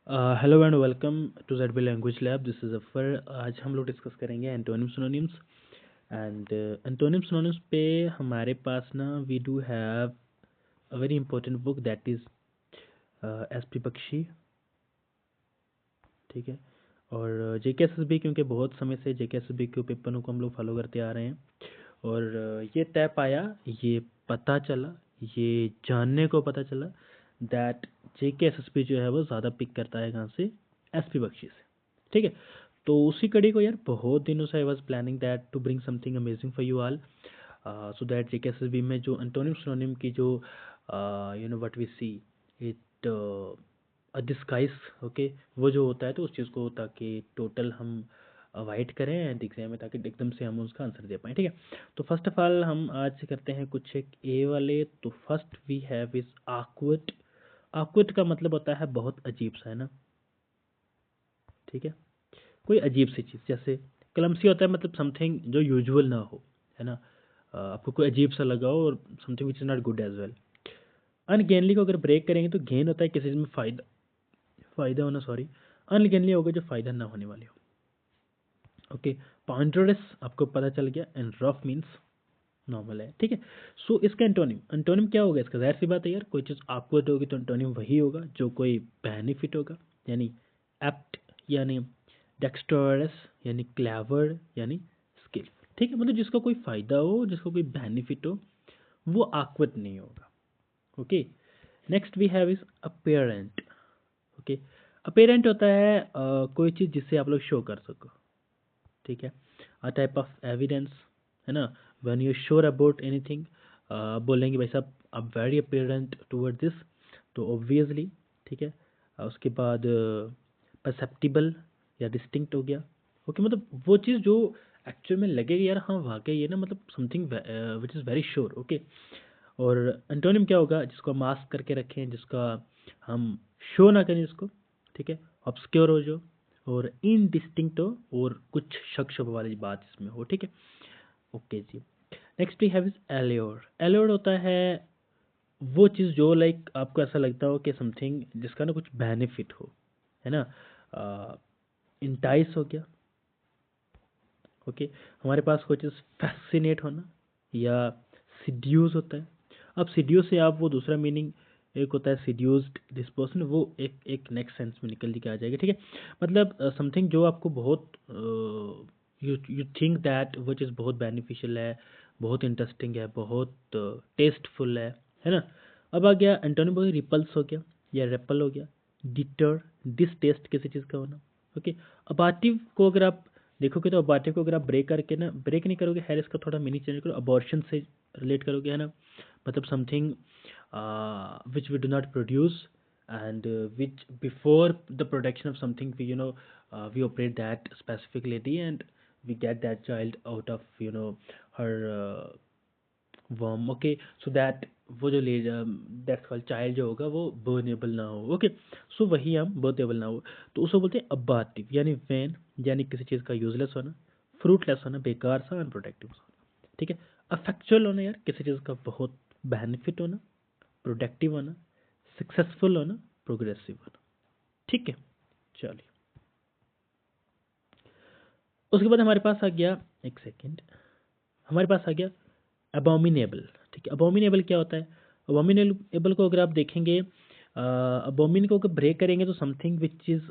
Hello and welcome to Z B language lab. This is अफर। आज हम लोग डिस्कस करेंगे antonym synonyms and antonym synonyms पे हमारे पास ना we do have a very important book that is S P Bakshi. ठीक है। और जे के एस एस बी, क्योंकि बहुत समय से जे के एस एस बी के पेपरों को हम लोग फॉलो करते आ रहे हैं और ये तय पाया, ये पता चला, ये जानने को पता चला that J K S S B जो है वो ज़्यादा पिक करता है कहाँ से, एस पी बख्शी से। ठीक है। तो उसी कड़ी को यार बहुत दिनों से I was planning that to bring something amazing for you all, so that J K S S B में जो एंटोनिम सिनोनिम की जो you know what we see it disguise, okay, वो जो होता है तो उस चीज़ को ताकि टोटल हम अवॉइड करें एंड एग्जाम में, ताकि एकदम से हम उसका आंसर दे पाएँ। ठीक है। तो फर्स्ट ऑफ ऑल हम आज से करते हैं कुछ एक ए वाले। तो फर्स्ट वी हैव इज आक्वर्ड। आक्वर्ड का मतलब होता है बहुत अजीब सा, है ना। ठीक है। कोई अजीब सी चीज़, जैसे क्लमसी होता है मतलब समथिंग जो यूजुअल ना हो, है ना। आपको कोई अजीब सा लगा हो और something which is not good as well. अनगेनली को अगर ब्रेक करेंगे तो गेन होता है किसी चीज़ में फ़ायदा, फ़ायदा होना, सॉरी। अनगेनली होगा जो फ़ायदा ना होने वाली हो। ओके। पॉइंटरस आपको पता चल गया एंड रफ मीन्स नॉर्मल है। ठीक है। सो इसका एंटोनिम, एंटोनिम क्या होगा इसका? ज़ाहिर सी बात है यार, कोई चीज़ ऑकवर्ड होगी तो एंटोनिम वही होगा जो कोई बेनिफिट होगा, यानी एप्ट, यानी डेक्स्टरस, यानी क्लेवर, यानी स्किलफुल। ठीक है। मतलब जिसका कोई फ़ायदा हो, जिसका कोई बेनिफिट हो, वो ऑकवर्ड नहीं होगा। Okay. Next we have is apparent. Okay. Apparent होता है कोई चीज़ जिससे आप लोग शो कर सको। ठीक है। अ टाइप ऑफ एविडेंस, है ना। When you sure about anything, बोलेंगे भाई साहब आप वेरी अपेरेंट टूवर्ड दिस, तो ऑब्वियसली। ठीक है। उसके बाद परसेप्टिबल या डिस्टिंक्ट हो गया। ओके। मतलब वो चीज़ जो एक्चुअल में लगेगी यार, हाँ वाकई ये ना, मतलब something which is very sure. Okay. और एंटोनिम क्या होगा? जिसको हम मास्क करके रखें, जिसका हम शो ना करें इसको। ठीक है। ऑब्सक्योर हो जो, और इनडिस्टिंक्ट हो, और कुछ शक शुबा वाली बात इसमें हो। ठीक है। ओके जी। Next we have is allure. Allure होता है वो चीज़ जो लाइक आपको ऐसा लगता हो कि समथिंग जिसका ना कुछ बेनिफिट हो, है ना। इंटाइस हो गया। ओके। हमारे पास कोई चीज़ फैसिनेट होना, या सीड्यूस होता है। अब सीड्यूस से आप वो दूसरा मीनिंग, एक होता है सीड्यूस्ड दिस पर्सन, वो एक एक नेक्स्ट सेंस में निकल के आ जाएगा। ठीक है। मतलब समथिंग जो आपको बहुत यू यू थिंक दैट वो चीज़ बहुत बेनिफिशियल है, बहुत इंटरेस्टिंग है, बहुत टेस्टफुल है ना। अब आ गया एंटोनिम, रिपल्स हो गया या रेपल हो गया। डिटर, डिसटेस्ट किसी चीज़ का होना। ओके। अबार्टिव को अगर आप देखोगे तो अबार्टिव को अगर आप ब्रेक करके ना, ब्रेक नहीं करोगे, खैर इसका थोड़ा मीनिंग चेंज करो, अबॉर्शन से रिलेट करोगे, है ना। मतलब something which we do not produce and which before the production of something we we operate that specific lady and we get that child out of her वर्म। Okay. So that वो जो ले that वाला child जो होगा वो बर्नेबल ना हो। ओके। सो वही हम बर्नेबल ना हो, तो उसको बोलते हैं अबार्टिव, यानी वैन, यानी किसी चीज़ का यूजलेस होना, फ्रूटलेस होना, बेकार सा, अनप्रोडक्टिव होना। ठीक है। अफेक्चुअल होना यार, किसी चीज़ का बहुत बेनिफिट होना, प्रोडक्टिव होना, सक्सेसफुल होना, प्रोग्रेसिव होना। ठीक है। चलिए, उसके बाद हमारे पास आ गया, एक सेकेंड, हमारे पास आ गया अबोमिनेबल। ठीक है। अबोमिनेबल क्या होता है? अबोमिनेबल को अगर आप देखेंगे, अबोमिन को अगर ब्रेक करेंगे तो समथिंग विच इज़,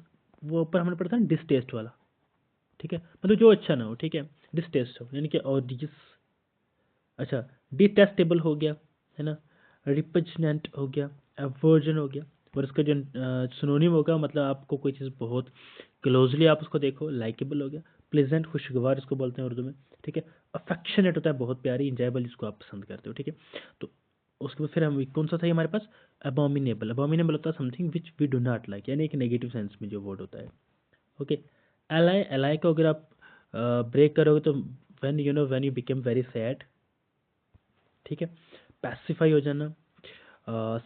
वो ऊपर हमने पढ़ा था ना, डिसटेस्ट वाला। ठीक है। मतलब जो अच्छा ना हो। ठीक है। डिसटेस्ट हो यानी कि, और डिस, अच्छा, डिटेस्टेबल हो गया, है ना। रिपजनेंट हो गया, एवर्जन हो गया। और इसका जो सिनोनिम होगा, मतलब आपको कोई चीज़ बहुत क्लोजली आप उसको देखो, लाइकेबल हो गया। प्लेजेंट, खुशगवार इसको बोलते हैं उर्दू में। ठीक है। अफेक्शनेट होता है बहुत प्यारी, इंजॉयबल जिसको आप पसंद करते हो। ठीक है। तो उसके बाद फिर हम कौन सा था हमारे पास? अबोमिनेबल। अबोमिनेबल होता है something which we do not like, यानी एक नेगेटिव सेंस में जो वर्ड होता है। ओके। एलाई, एलाई को अगर आप ब्रेक करोगे तो when you become very sad. ठीक है। पैसिफाई हो जाना,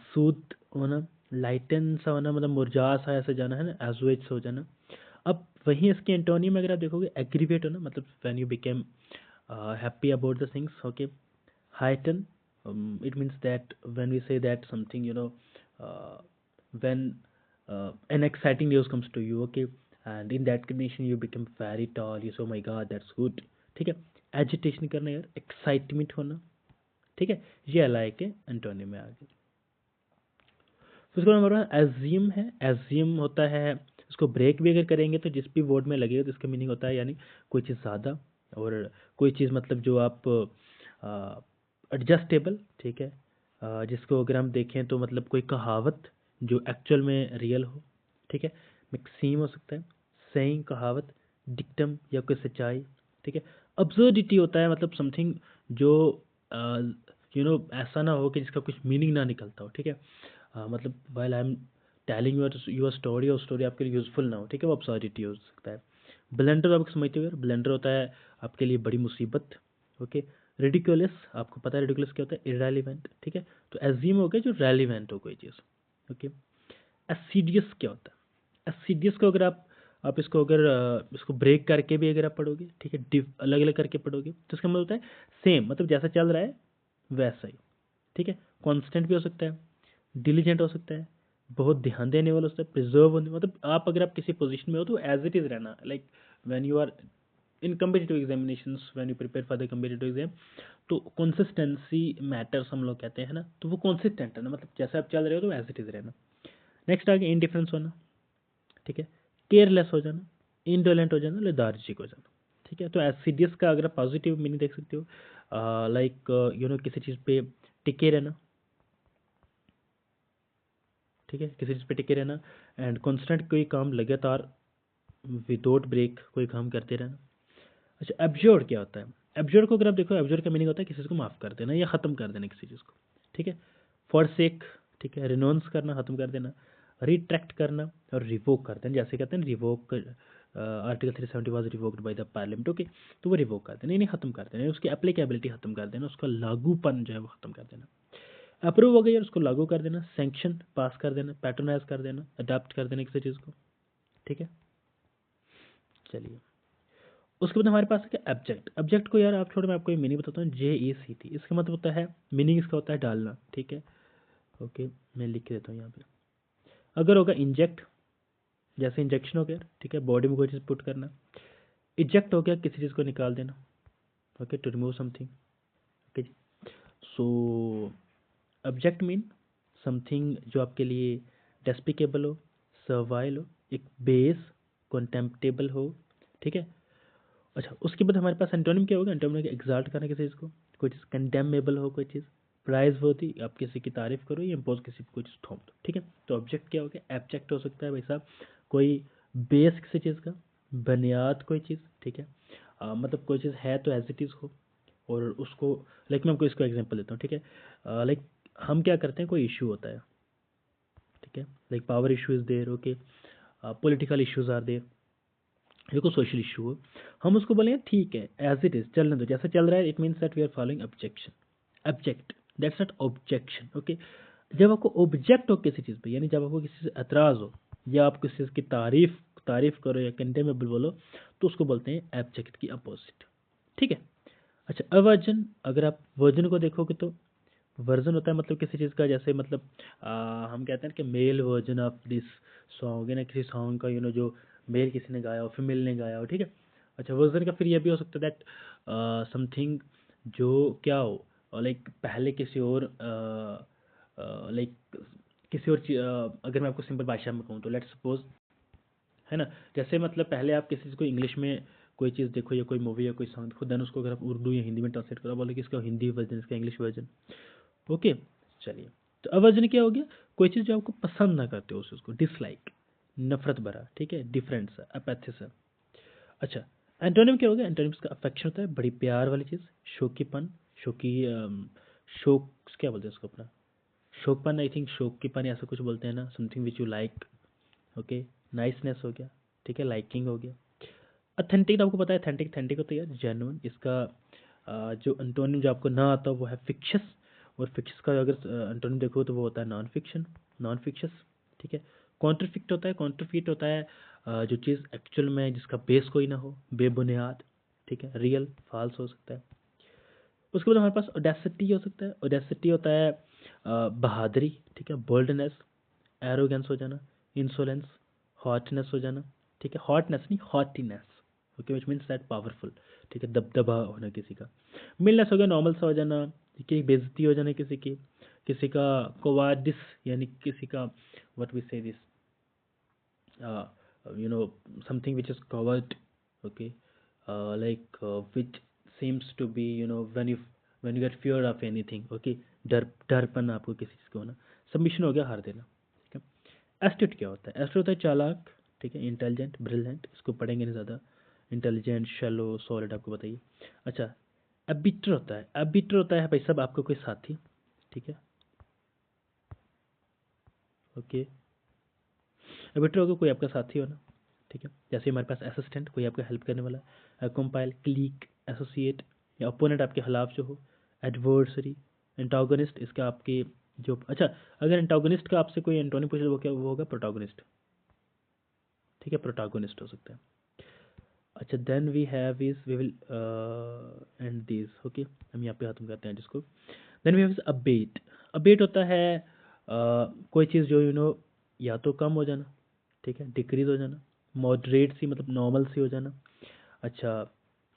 सूद होना, लाइटन सा होना, मतलब मुरझा सा ऐसे जाना, है ना, एजुएज हो जाना। अब वहीं इसके एंटोनियम में अगर आप देखोगे, एग्रीवेट होना, मतलब when you became happy about the things. Okay. Heighten, it means that when we say that something when an exciting news comes to you, okay, and in that condition you become very tall, you say oh my god that's good, ठीक है. Agitation करना यार, excitement होना, ठीक है, ये like है antonym में आगे. फिर उसके बाद हमारे पास एज्यूम है. एज्यूम होता है, इसको ब्रेक भी अगर करेंगे तो जिस भी वर्ड में लगेगा तो इसका मीनिंग होता है यानी कोई चीज़ ज़्यादा, और कोई चीज़ मतलब जो आप एडजस्टेबल, ठीक है. जिसको अगर हम देखें तो मतलब कोई कहावत जो एक्चुअल में रियल हो, ठीक है. मैक्सीम हो सकता है, सेइंग कहावत, डिक्टम या कोई सच्चाई, ठीक है. अब्सर्डिटी होता है मतलब समथिंग जो ऐसा ना हो कि जिसका कुछ मीनिंग ना निकलता हो, ठीक है. मतलब while I am telling your story, और स्टोरी आपके लिए यूजफुल ना हो, ठीक है, वो अब्सर्डिटी हो सकता है. ब्लेंडर आप समझते हो यार, ब्लेंडर होता है आपके लिए बड़ी मुसीबत, ओके. रेडिकुलस, आपको पता है रेडिकुलस क्या होता है, इररेलेवेंट, ठीक है. तो एज्यूम हो गया जो रेलिवेंट हो कोई चीज़, ओके. एसिडियस क्या होता है, एसिडियस को अगर आप इसको अगर इसको ब्रेक करके भी अगर आप पढ़ोगे, ठीक है, अलग अलग करके पढ़ोगे तो इसका मतलब होता है सेम, मतलब जैसा चल रहा है वैसा ही, ठीक है. कॉन्स्टेंट भी हो सकता है, डिलीजेंट हो सकता है, बहुत ध्यान देने वाला हो सकता है, प्रिजर्व होने, मतलब आप अगर आप किसी पोजीशन में हो तो एज इट इज़ रहना, like when you are in competitive examinations, when you prepare for the competitive exam, तो कंसिस्टेंसी मैटर्स हम लोग कहते हैं ना, तो वो कंसिस्टेंट है ना, मतलब जैसे आप चल रहे हो तो एज इट इज़ रहना. नेक्स्ट आगे इंडिफरेंस होना, ठीक है. केयरलेस हो जाना, इंडोलेंट हो जाना, लेथार्जिक हो जाना, ठीक है. तो एसिडियस का अगर आप पॉजिटिव मीनिंग देख सकते हो, लाइक किसी चीज़ पे टिके रहना, ठीक है, किसी चीज़ पे टिके रहना, एंड कॉन्स्टेंट कोई काम लगातार विदाउट ब्रेक कोई काम करते रहना. अच्छा, एब्जोर्ड क्या होता है, एब्जोर्ड को अगर आप देखो, एब्जोर्ड का मीनिंग होता है किसी चीज़ को माफ़ कर देना या ख़त्म कर देना किसी चीज़ को, ठीक है. फॉरसेक, ठीक है, रिनोंस करना, ख़त्म कर देना. रिट्रैक्ट करना और रिवोक कर देना, जैसे कहते हैं revoke, article 370 was revoked by the parliament, okay. तो वो रिवोक कर देना, नहीं ख़त्म कर देना, उसकी एप्लीकेबिलिटी ख़त्म कर देना, उसका लागूपन जो है वो ख़त्म कर देना. अप्रूव हो गया यार, उसको लागू कर देना. सैंक्शन पास कर देना, पैटर्नाइज कर देना, अडाप्ट कर देना किसी चीज़ को, ठीक है. चलिए, उसके बाद हमारे पास है क्या, एब्जेक्ट. एब्जेक्ट को यार आप छोड़ो, मैं आपको मीनिंग बताता हूँ, JECT, इसका मतलब होता है, मीनिंग इसका होता है डालना, ठीक है, ओके. मैं लिख के देता हूँ यहाँ पे. अगर होगा इंजेक्ट, जैसे इंजेक्शन हो गया, ठीक है, बॉडी में कोई चीज़ पुट करना. इजेक्ट हो गया किसी चीज़ को निकाल देना, okay, to remove something, okay जी. सो ऑब्जेक्ट मीन समथिंग जो आपके लिए डेस्पिकेबल हो, सर्वाइल हो, एक बेस कॉन्टेम्प्टेबल हो, ठीक है. अच्छा, उसके बाद हमारे पास एंटोनिम क्या होगा, एंटोनिम एग्जाल्ट करना किसी चीज़ को, कोई चीज़ कंडेमेबल हो, कोई चीज़ प्राइज होती, आप किसी की तारीफ करो या इम्पोज किसी को कोई चीज़ थोप दो, ठीक है. तो ऑब्जेक्ट क्या हो गया, एब्जेक्ट हो सकता है भाई साहब, कोई बेस किसी चीज़ का, बुनियाद कोई चीज़, ठीक है. मतलब कोई चीज़ है तो एज इट इज़ हो, और उसको, लाइक मैं आपको इसको एग्जांपल देता हूँ, ठीक है. लाइक हम क्या करते हैं, कोई इशू होता है, ठीक है, like power issue is there, okay, political issues are there, ये कोई सोशल इशू हो, हम उसको बोलेंगे ठीक है एज इट इज़ चलने दो, जैसे चल रहा है, it means that we are following objection, object, that's not objection, okay. जब आपको ऑब्जेक्ट हो किसी चीज़ पे, यानी जब आपको किसी से एतराज़ हो, या आप किसी चीज़ की तारीफ करो या कंडेमेबल बोलो, तो उसको बोलते हैं ऑब्जेक्ट की अपोजिट, ठीक है. अच्छा, अवर्जन, अगर आप वर्जन को देखोगे तो वर्जन होता है मतलब किसी चीज़ का, जैसे मतलब हम कहते हैं कि male version of this song है ना, किसी सॉन्ग का जो मेल किसी ने गाया हो, फीमेल ने गाया हो, ठीक है. अच्छा, वर्जन का फिर ये भी हो सकता है दैट समथिंग जो क्या हो, लाइक पहले किसी और लाइक किसी और अगर मैं आपको सिंपल भाषा में कहूँ तो लेट्स सपोज, है ना, जैसे मतलब पहले आप किसी चीज़ को इंग्लिश में कोई चीज़ देखो या कोई मूवी या कोई सॉन्ग देखो, देन उसको अगर आप उर्दू या हिंदी में ट्रांसलेट करो, बोले कि इसका हिंदी वर्जन, इसका इंग्लिश वर्जन, ओके. चलिए, तो अवर्जन क्या हो गया, कोई चीज़ जो आपको पसंद ना करते हो, उसको डिसलाइक, नफरत भरा, ठीक है, डिफरेंस, अपैथी. अच्छा, एंटोनिम क्या हो गया, एंटोनिम का अफेक्शन होता है, बड़ी प्यार वाली चीज़, शौकीपन, शौकी, शौक क्या बोलते हैं उसको अपना, शौकपन, आई थिंक शौकीपन ऐसा कुछ बोलते हैं ना, something which you like, okay. Niceness हो गया, ठीक है, लाइकिंग हो गया. अथेंटिक, आपको पता है अथेंटिक, अथेंटिक होता है यार जेन्युइन, इसका जो एंटोनिम जो आपको ना आता वो है फिक्शस, और फिक्शस का अगर एंटोनिम देखो तो वो होता है नॉन फिक्शन, नॉन फिक्शस, ठीक है. कॉन्ट्रफिक्ट होता है, कॉन्ट्रफिट होता है जो चीज़ एक्चुअल में जिसका बेस कोई ना हो, बेबुनियाद, ठीक है, रियल फॉल्स हो सकता है. उसके बाद हमारे पास ओडेसिटी हो सकता है, ओडेसिटी होता है बहादुरी, ठीक है, बोल्डनेस, एरोगेंस हो जाना, इंसोलेंस, हॉटनेस हो जाना, ठीक है, हॉटनेस नहीं hottiness, okay, which means that powerful, ठीक है, दबदबा होना किसी का। मिलनेस हो गया नॉर्मल सा हो जाना, ठीक है, बेइज्जती हो जाना किसी की, किसी का कोवाडिस यानी किसी का व्हाट वी से this you know something which is covered, okay, like which seems to be when you get fear of anything, okay, डरपन आपको किसी चीज़ का होना। सबमिशन हो गया हार देना, ठीक है। एस्ट्यूट क्या होता है? एस्ट्यूट होता है चालाक, ठीक है, इंटेलिजेंट, ब्रिलियंट, इसको पढ़ेंगे नहीं ज़्यादा। इंटेलिजेंट, शैलो, सॉलिड आपको बताइए। अच्छा, अबिटर होता है, अबिटर होता है भाई साहब आपका कोई साथी, ठीक है, ओके। अबिटर होगा कोई आपका साथी होना, ठीक है, जैसे हमारे पास असिस्टेंट कोई आपका हेल्प करने वाला, कंपाइल, क्लीक, एसोसिएट या ओपोनेंट आपके खिलाफ जो हो, एडवर्सरी, एंटागोनिस्ट इसका आपके जो, अच्छा, अगर एंटागोनिस्ट का आपसे कोई एंटोनी पूछे वो क्या, वो होगा प्रोटागोनिस्ट, ठीक है, प्रोटागोनिस्ट हो सकता है। अच्छा, then we have is we will end this, okay, हम यहाँ पे खत्म करते हैं जिसको। Then we have is abate, abate होता है कोई चीज़ जो या तो कम हो जाना, ठीक है, डिक्रीज हो जाना, मॉडरेट सी मतलब नॉर्मल सी हो जाना। अच्छा,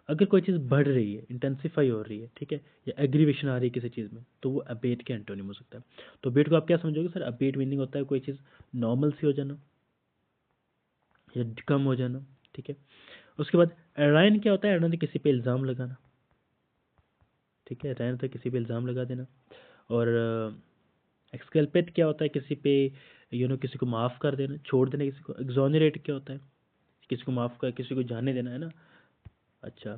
अगर कोई चीज़ बढ़ रही है, इंटेंसिफाई हो रही है, ठीक है, या एग्रीवेशन आ रही है किसी चीज़ में, तो वो अबेट के एंटोनिम हो सकता है। तो अबेट को आप क्या समझोगे सर? अबेट मीनिंग होता है कोई चीज़ नॉर्मल सी हो जाना या कम हो जाना, ठीक है। उसके बाद रैन क्या होता है? रैन किसी पे इल्ज़ाम लगाना, ठीक है, रैन तो किसी पे इल्ज़ाम लगा देना। और एक्सकल्पेट क्या होता है? किसी पे किसी को माफ़ कर देना, छोड़ देना किसी को। एक्सोनरेट क्या होता है? किसी को माफ़ कर किसी को जाने देना, है ना। अच्छा,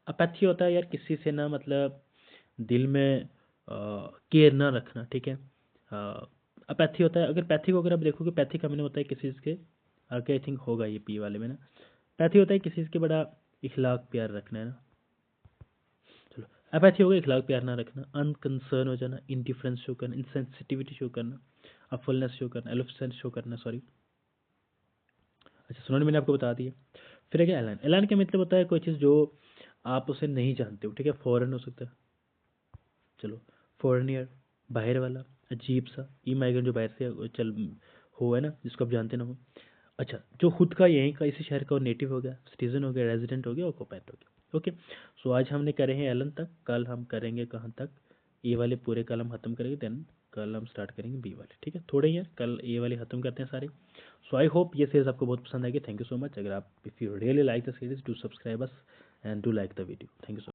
अपैथी होता है यार किसी से ना मतलब दिल में केयर ना रखना, ठीक है। अपैथी होता है, अगर पैथी को अगर आप देखोगे, पैथी का मैंने होता है किसी चीज़ के आगे, आई थिंक होगा ये पी वाले में ना। पैथी होता है किसी चीज़ के बड़ा इखलाक प्यार रखना, है ना। चलो, अपैथी हो गया इखलाक प्यार ना रखना, अनकंसर्न हो जाना, इंडिफरेंस शो करना, इनसेंसिटिविटी शो करना, अफुलनेस शो करना, एलोफेंस शो करना, सॉरी। अच्छा, सुनो, मैंने आपको बता दिया। फिर है क्या एलान? एलान का मतलब होता है कोई चीज़ जो आप उसे नहीं जानते हो, ठीक है, फॉरेन हो सकता है। चलो, फॉरेनियर, बाहर वाला, अजीब सा, ई माइग्रेंट जो बाहर से चल हो, है ना, जिसको आप जानते ना हो। अच्छा, जो खुद का यहीं का इसी शहर का नेटिव हो गया, सिटीजन हो गया, रेजिडेंट हो गया, ऑक्यूपेंट हो गया, ओके। सो आज हमने करे हैं एलन तक, कल हम करेंगे कहाँ तक? ए वाले पूरे कल हम खत्म करेंगे, देन कल हम स्टार्ट करेंगे बी वाले, ठीक है। थोड़े ही यार, कल ए वाले खत्म करते हैं सारे। सो आई होप ये सीरीज आपको बहुत पसंद आएगी। Thank you so much. अगर आप if you really like the series, do subscribe us and do like the video. Thank you so much.